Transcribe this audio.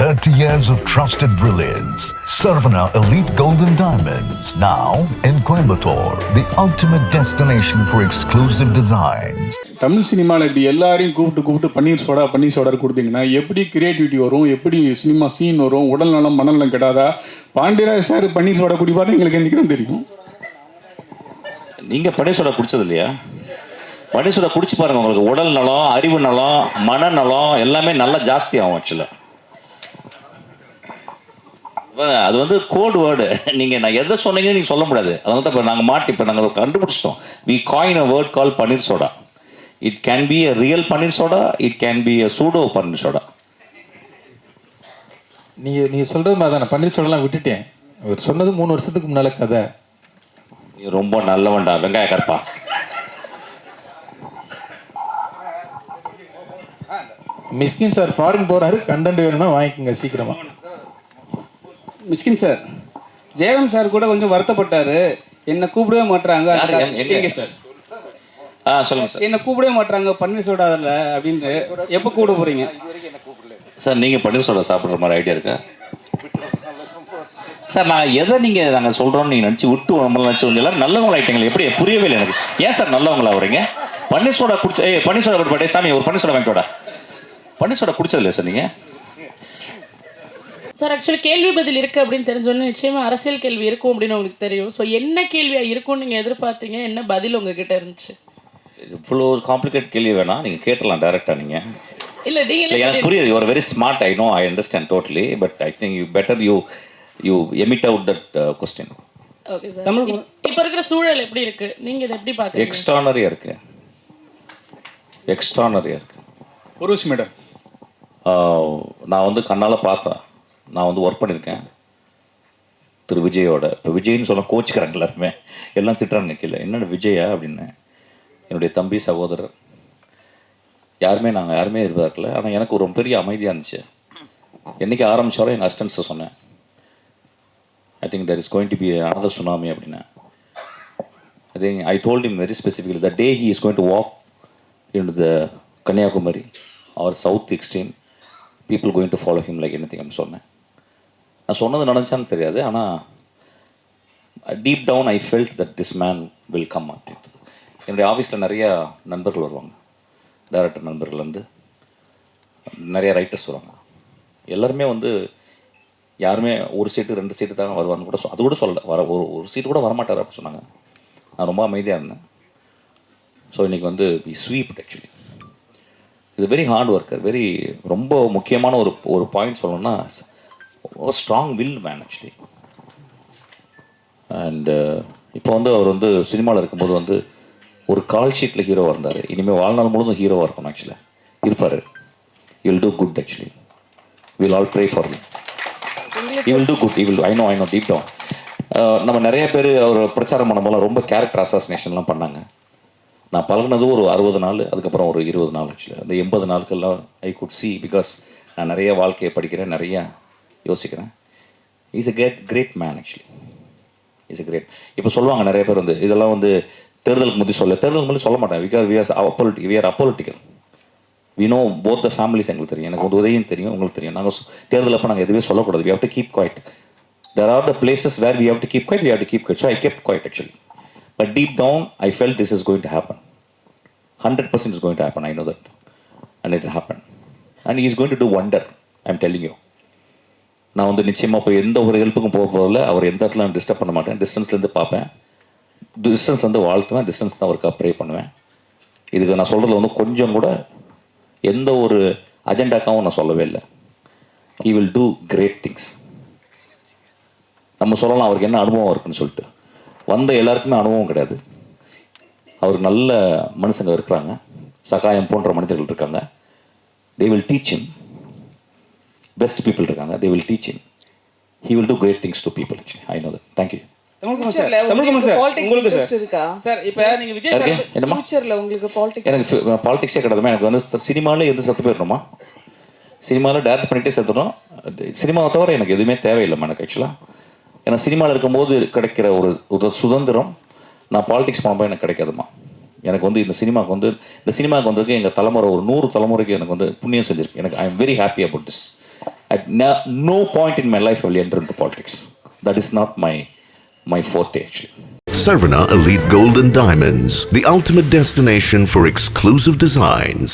30 years of trusted brilliance. Sarvana Elite Golden Diamonds, now in Coimbatore, the ultimate destination for exclusive designs. Tamil சினிமாவில் இப்படி எல்லாரையும் கூப்பிட்டு பன்னீர் soda கொடுத்தீங்கன்னா எப்படி கிரியேட்டிவிட்டி வரும், எப்படி சினிமா சீன் வரும், உடல் நலம் மனநலம் கெடாதா? பாண்டியராஜ் சார் பன்னீர் சோடா குடிப்பாரு எங்களுக்கு என்றைக்கு தான் தெரியும். நீங்கள் பன்னீர் சோடா குடிச்சது இல்லையா? பன்னீர் சோடா குடிச்சு பாருங்கள், உங்களுக்கு உடல் நலம், அறிவு நலம், மனநலம் எல்லாமே நல்லா ஜாஸ்தி ஆகும். ஆக்சுவலாக அது வந்து கோட் வேர்டு. நீங்கள் நான் எதை சொன்னீங்கன்னு நீங்கள் சொல்ல முடியாது. அதனால தான் இப்போ நாங்கள் கண்டுபிடிச்சிட்டோம். We coin a word call panneer soda. It can be a real panneer soda, it can be a pseudo panneer soda. நீங்கள் சொல்கிறது மாதிரி தான். நான் பன்னீர் சோடாலாம் விட்டுட்டேன். அவர் சொன்னது 3 வருஷத்துக்கு முன்னால் கதை. நீ ரொம்ப நல்லவன்டா வெங்காய கற்பா. மிஸ்கின் சார் ஃபாரின் போகிறாரு, கண்டென்ட் வேணும்னா வாங்கிக்கோங்க சீக்கிரமாக. மிஸ்கின் சார், ஜெயராம் சார் கூட கொஞ்சம் வருத்தப்பட்டாரு, என்னை கூப்பிடவே மாட்டுறாங்க. எங்க சார்? சொல்லுங்க சார். என்னை கூப்பிடவே மாட்டுறாங்க பன்னீர் சோடா அதில் அப்படின்ட்டு. எப்போ கூப்பிட போகிறீங்க சார்? நீங்கள் பன்னீர் சோடா சாப்பிட்ற மாதிரி ஐடியா இருக்கா சார்? நான் எதை நாங்கள் சொல்கிறோன்னு நீங்கள் நினச்சி விட்டு நம்மளாம் நினச்சி எல்லாரும் நல்லவங்களா ஆகிட்டீங்களா? எப்படி புரியவே இல்லை எனக்கு. ஏன் சார் நல்லவங்களா வரீங்க? பன்னீர் சோடா குடிச்சு பன்னீர் சோடா கொடுப்பாட்டே சாமி, ஒரு பன்னீர் சோடா வாங்கிட்டோடா. பன்னீர் சோடா குடிச்சது இல்லையா சார் நீங்கள்? சார் ஆக்சுவலி கேள்வி பதில் இருக்குது அப்படின்னு தெரிஞ்சோன்னே நிச்சயமாக அரசியல் கேள்வி இருக்கும் அப்படின்னு உங்களுக்கு தெரியும். ஸோ என்ன கேள்வியாக இருக்கும்னு நீங்கள் எதிர்பார்த்தீங்க? என்ன பதில் உங்ககிட்ட இருந்துச்சு? இவ்வளோ காம்ப்ளிகேட் கேள்வி வேணாம், நீங்கள் கேட்டலாம் டேரெக்டாக. நீங்கள் இல்லை நீங்கள் எனக்கு புரியுது. You are very smart, I know, I understand totally. But I think you better you emit out that question. Okay sir. Tamil இப்போ இருக்கிற சூழல் எப்படி இருக்குது, நீங்கள் இதை எப்படி பார்க்குறீங்க? எக்ஸ்ட்ரானரியாக இருக்குது. உருவசி மேடம், நான் வந்து கண்ணால் பார்த்தேன். நான் வந்து ஒர்க் பண்ணியிருக்கேன் திரு விஜயோட. இப்போ விஜய்னு சொன்னால் கோச்சிக்கிறாங்க எல்லாருமே, எல்லாம் திட்டுறாங்க கீழே. என்னோட விஜயா அப்படின்னு. என்னுடைய தம்பி சகோதரர் நாங்கள் யாருமே எதிர்பார்க்கல. ஆனால் எனக்கு ஒரு பெரிய அமைதியாக இருந்துச்சு. என்றைக்கு ஆரம்பித்தாலும் எங்கள் அசிஸ்டன்ஸை சொன்னேன், I think there is going to be another tsunami அப்படின்னு. I think I told him very specifically the day he is going to walk in the Kanyakumari or south extreme, people going to follow him like anything அப்படின்னு சொன்னேன். நான் சொன்னது நடந்துச்சான்னு தெரியாது, ஆனால் deep down I felt that this man will come அப்படின்ட்டு. என்னுடைய ஆஃபீஸில் நிறையா நண்பர்கள் வருவாங்க, டைரக்டர் நண்பர்கள் வந்து நிறைய ரைட்டர்ஸ் வருவாங்க. எல்லாருமே வந்து யாருமே ஒரு சீட்டு 2 சீட்டு தான் வருவான்னு கூட அது கூட சொல்லலை. ஒரு சீட்டு கூட வரமாட்டார் அப்படின்னு சொன்னாங்க. நான் ரொம்ப அமைதியாக இருந்தேன். ஸோ இன்றைக்கி வந்து வி ஸ்வீப்ட் ஆக்சுவலி. இது வெரி ஹார்ட் ஒர்க்கர், ரொம்ப முக்கியமான ஒரு பாயிண்ட் சொல்லணும்னா strong will man actually. And இப்போ வந்து அவர் வந்து சினிமாவில் இருக்கும்போது வந்து ஒரு கால் ஷீட்டில் ஹீரோவாக இருந்தார். இனிமேல் வாழ்நாள் முழுவதும் ஹீரோவாக இருக்கணும் ஆக்சுவலாக இருப்பார். You will do good actually. Will all pray for you. You will do good. You will I know deep down. நம்ம நிறைய பேர் அவர் பிரச்சாரம் பண்ணும்போது ரொம்ப கேரக்டர் அசாசினேஷன்லாம் பண்ணாங்க. நான் பழகினது ஒரு 60 நாள், அதுக்கப்புறம் ஒரு 20 நாள் ஆக்சுவலி. அந்த 80 நாட்கள்லாம் ஐ குட் சி, பிகாஸ் நான் நிறைய வாழ்க்கையை படிக்கிறேன், நிறையா யோசிக்கிறேன். Is a great man actually. Is a great. இப்போ சொல்லுவாங்க நிறைய பேர் வந்து இதெல்லாம் வந்து தேர்தலுக்கு முந்தி சொல்ல மாட்டேன். Because we are apolitical. We know both the families. எங்களுக்கு தெரியும், எனக்கு வந்து உதயம் தெரியும், உங்களுக்கு தெரியும். நாங்கள் தேர்தல் அப்போ நாங்கள் எதுவுமே சொல்லக்கூடாது. We have to keep quiet. There are the places where we have to keep quiet, we have to keep quiet. So I kept quiet actually. But deep down, I felt this is going to happen. 100% is going to happen. I know that. And it will happen. And he is going to do wonder. I am telling you. நான் வந்து நிச்சயமாக போய் எந்த ஒரு ஹெல்ப்புக்கும் போகிறதில்ல. அவர் எந்த இடத்துல நான் டிஸ்டர்ப் பண்ண மாட்டேன். டிஸ்டன்ஸ்லேருந்து பார்ப்பேன், டிஸ்டன்ஸ் வந்து வாழ்த்துவேன், டிஸ்டன்ஸ் தான் அவருக்கு ப்ரே பண்ணுவேன். இதுக்கு நான் சொல்கிறதுல வந்து கொஞ்சம் கூட எந்த ஒரு அஜெண்டாக்காவும் நான் சொல்லவே இல்லை. He will do great things. நம்ம சொல்லலாம் அவருக்கு என்ன அனுபவம் இருக்குன்னு சொல்லிட்டு. வந்த எல்லாருக்குமே அனுபவம் கிடையாது. அவருக்கு நல்ல மனுஷங்க இருக்கிறாங்க, சகாயம் போன்ற மனிதர்கள் இருக்காங்க. They will teach him. Best people இருக்காங்க, they will teach him. He will do great things to people. I know that. Thank you. Tamilkumar sir, உங்களுக்கு சார் இப்போ நீங்கள் விஜய் சார் என்னமா உங்களுக்கு பாலிடிக்ஸ்? எனக்கு பாலிடிக்ஸே கிடையாதுமா. எனக்கு வந்து சினிமாவில் இருந்து செத்து போயிடணுமா? சினிமாவில் டேரக்ட் பண்ணிகிட்டே செத்துடும். சினிமாவை தவிர எனக்கு எதுவுமே தேவையில்லைம்மா எனக்கு ஆக்சுவலாக. ஏன்னா சினிமாவில் இருக்கும்போது கிடைக்கிற ஒரு சுதந்திரம் நான் பாலிடிக்ஸ் போனப்போ எனக்கு கிடைக்காதுமா. எனக்கு வந்து இந்த சினிமாவுக்கு வந்ததுக்கு எங்கள் தலைமுறை ஒரு 100 தலைமுறைக்கு எனக்கு வந்து புண்ணியம் செஞ்சிருக்கு. எனக்கு I am very happy about this. At no point in my life I will enter into politics. That is not my forte actually. Sarvana Elite Gold and Diamonds, the ultimate destination for exclusive designs.